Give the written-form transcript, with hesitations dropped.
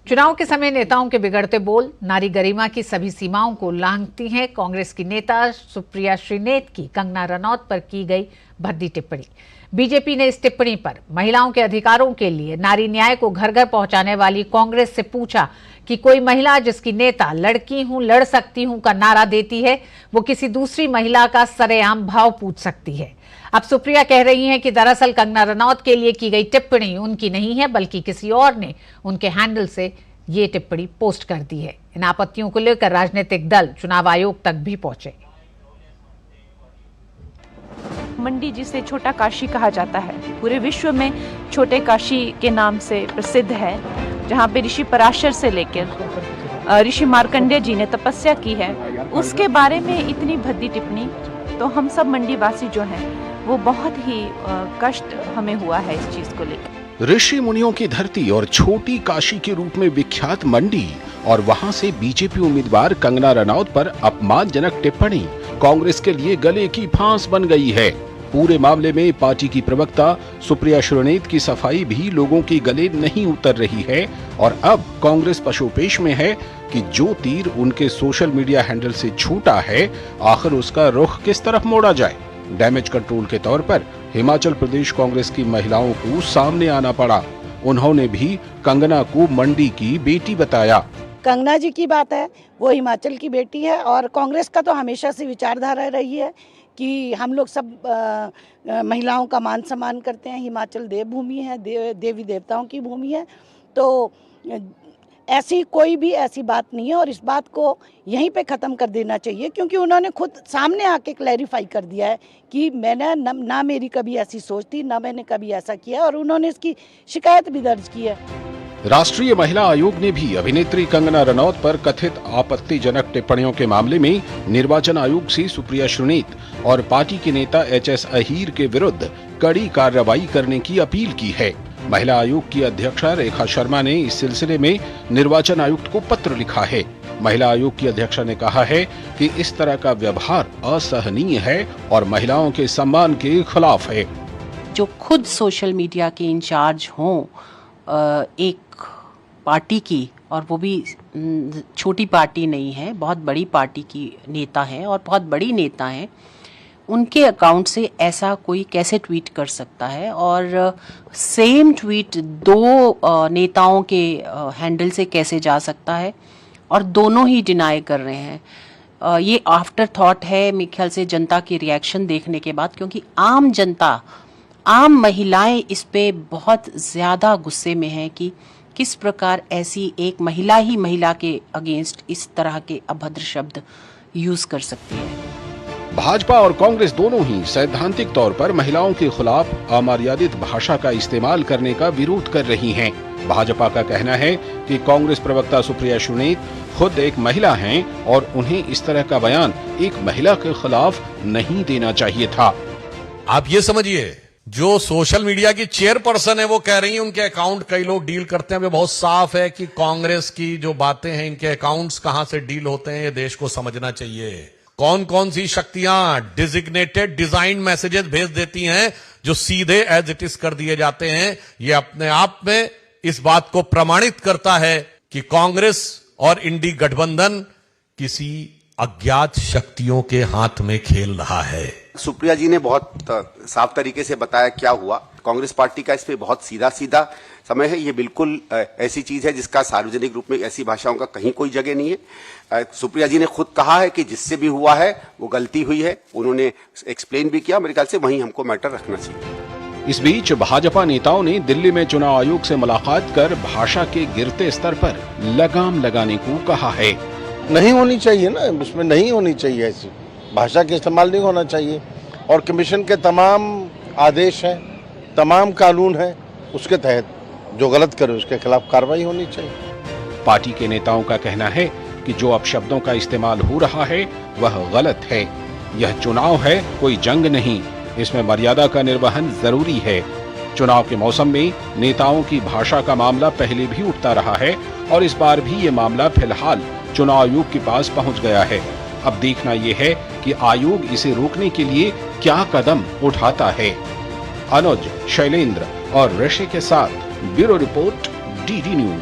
चुनाव के समय नेताओं के बिगड़ते बोल नारी गरिमा की सभी सीमाओं को लांघती हैं। कांग्रेस की नेता सुप्रिया श्रीनेत की कंगना रनौत पर की गई भद्दी टिप्पणी। बीजेपी ने इस टिप्पणी पर महिलाओं के अधिकारों के लिए नारी न्याय को घर घर पहुंचाने वाली कांग्रेस से पूछा कि कोई महिला जिसकी नेता लड़की हूं लड़ सकती हूं का नारा देती है, वो किसी दूसरी महिला का सरेआम भाव पूछ सकती है। अब सुप्रिया कह रही हैं कि दरअसल कंगना रनौत के लिए की गई टिप्पणी उनकी नहीं है, बल्कि किसी और ने उनके हैंडल से ये टिप्पणी पोस्ट कर दी है। इन आपत्तियों को लेकर राजनीतिक दल चुनाव आयोग तक भी पहुंचे। मंडी जिसे छोटा काशी कहा जाता है, पूरे विश्व में छोटे काशी के नाम से प्रसिद्ध है, जहाँ पे ऋषि पराशर से लेकर ऋषि मार्कंडेय जी ने तपस्या की है, उसके बारे में इतनी भद्दी टिप्पणी, तो हम सब मंडी वासी जो हैं वो बहुत ही कष्ट हमें हुआ है इस चीज को लेकर। ऋषि मुनियों की धरती और छोटी काशी के रूप में विख्यात मंडी और वहां से बीजेपी उम्मीदवार कंगना रनौत पर अपमानजनक टिप्पणी कांग्रेस के लिए गले की फांस बन गई है। पूरे मामले में पार्टी की प्रवक्ता सुप्रिया श्रीनेत की सफाई भी लोगों के गले नहीं उतर रही है और अब कांग्रेस पशोपेश में है कि जो तीर उनके सोशल मीडिया हैंडल से छूटा है, आखिर उसका रुख किस तरफ मोड़ा जाए। डैमेज कंट्रोल के तौर पर हिमाचल प्रदेश कांग्रेस की महिलाओं को सामने आना पड़ा। उन्होंने भी कंगना को मंडी की बेटी बताया। कंगना जी की बात है, वो हिमाचल की बेटी है और कांग्रेस का तो हमेशा से विचारधारा रही है कि हम लोग सब महिलाओं का मान सम्मान करते हैं। हिमाचल देवभूमि है, देवी देवताओं की भूमि है, तो ऐसी कोई भी ऐसी बात नहीं है और इस बात को यहीं पे ख़त्म कर देना चाहिए, क्योंकि उन्होंने खुद सामने आके क्लैरिफाई कर दिया है कि मैंने ना मेरी कभी ऐसी सोच थी, ना मैंने कभी ऐसा किया, और उन्होंने इसकी शिकायत भी दर्ज की है। राष्ट्रीय महिला आयोग ने भी अभिनेत्री कंगना रनौत पर कथित आपत्तिजनक टिप्पणियों के मामले में निर्वाचन आयोग से सुप्रिया श्रीनेत और पार्टी के नेता एच.एस. अहीर के विरुद्ध कड़ी कार्रवाई करने की अपील की है। महिला आयोग की अध्यक्षा रेखा शर्मा ने इस सिलसिले में निर्वाचन आयुक्त को पत्र लिखा है। महिला आयोग की अध्यक्षा ने कहा है कि इस तरह का व्यवहार असहनीय है और महिलाओं के सम्मान के खिलाफ है। जो खुद सोशल मीडिया के इंचार्ज हों एक पार्टी की, और वो भी छोटी पार्टी नहीं है, बहुत बड़ी पार्टी की नेता है और बहुत बड़ी नेता है, उनके अकाउंट से ऐसा कोई कैसे ट्वीट कर सकता है। और सेम ट्वीट दो नेताओं के हैंडल से कैसे जा सकता है, और दोनों ही डिनाई कर रहे हैं। ये आफ्टर थॉट है मेरे ख्याल से जनता की रिएक्शन देखने के बाद, क्योंकि आम जनता, आम महिलाएं इस पे बहुत ज़्यादा गुस्से में हैं कि किस प्रकार ऐसी एक महिला ही महिला के अगेंस्ट इस तरह के अभद्र शब्द यूज कर सकती है। भाजपा और कांग्रेस दोनों ही सैद्धांतिक तौर पर महिलाओं के खिलाफ अमर्यादित भाषा का इस्तेमाल करने का विरोध कर रही हैं। भाजपा का कहना है कि कांग्रेस प्रवक्ता सुप्रिया श्रीनेत खुद एक महिला हैं और उन्हें इस तरह का बयान एक महिला के खिलाफ नहीं देना चाहिए था। आप ये समझिए, जो सोशल मीडिया की चेयरपर्सन है वो कह रही है उनके अकाउंट कई लोग डील करते हैं। बहुत साफ है कि कांग्रेस की जो बातें हैं, इनके अकाउंट्स कहां से डील होते हैं, ये देश को समझना चाहिए। कौन कौन सी शक्तियां डिजिग्नेटेड डिजाइन मैसेजेस भेज देती हैं जो सीधे एज इट इज कर दिए जाते हैं, ये अपने आप में इस बात को प्रमाणित करता है कि कांग्रेस और इंडी गठबंधन किसी अज्ञात शक्तियों के हाथ में खेल रहा है। सुप्रिया जी ने बहुत साफ तरीके से बताया क्या हुआ। कांग्रेस पार्टी का इस पे बहुत सीधा सीधा समय है। ये बिल्कुल ऐसी चीज है जिसका सार्वजनिक रूप में ऐसी भाषाओं का कहीं कोई जगह नहीं है। सुप्रिया जी ने खुद कहा है कि जिससे भी हुआ है वो गलती हुई है, उन्होंने एक्सप्लेन भी किया। मेरे ख्याल से वहीं हमको मैटर रखना चाहिए। इस बीच भाजपा नेताओं ने दिल्ली में चुनाव आयोग से मुलाकात कर भाषा के गिरते स्तर पर लगाम लगाने को कहा है। नहीं होनी चाहिए ना, उसमें नहीं होनी चाहिए, ऐसी भाषा के इस्तेमाल नहीं होना चाहिए। और कमीशन के तमाम आदेश हैं, तमाम कानून हैं, उसके तहत जो गलत करे उसके खिलाफ कार्रवाई होनी चाहिए। पार्टी के नेताओं का कहना है कि जो अपशब्दों का इस्तेमाल हो रहा है वह गलत है। यह चुनाव है, कोई जंग नहीं। इसमें मर्यादा का निर्वहन जरूरी है। चुनाव के मौसम में नेताओं की भाषा का मामला पहले भी उठता रहा है और इस बार भी ये मामला फिलहाल चुनाव आयोग के पास पहुंच गया है। अब देखना यह है कि आयोग इसे रोकने के लिए क्या कदम उठाता है। अनुज, शैलेंद्र और ऋषि के साथ ब्यूरो रिपोर्ट, DD न्यूज।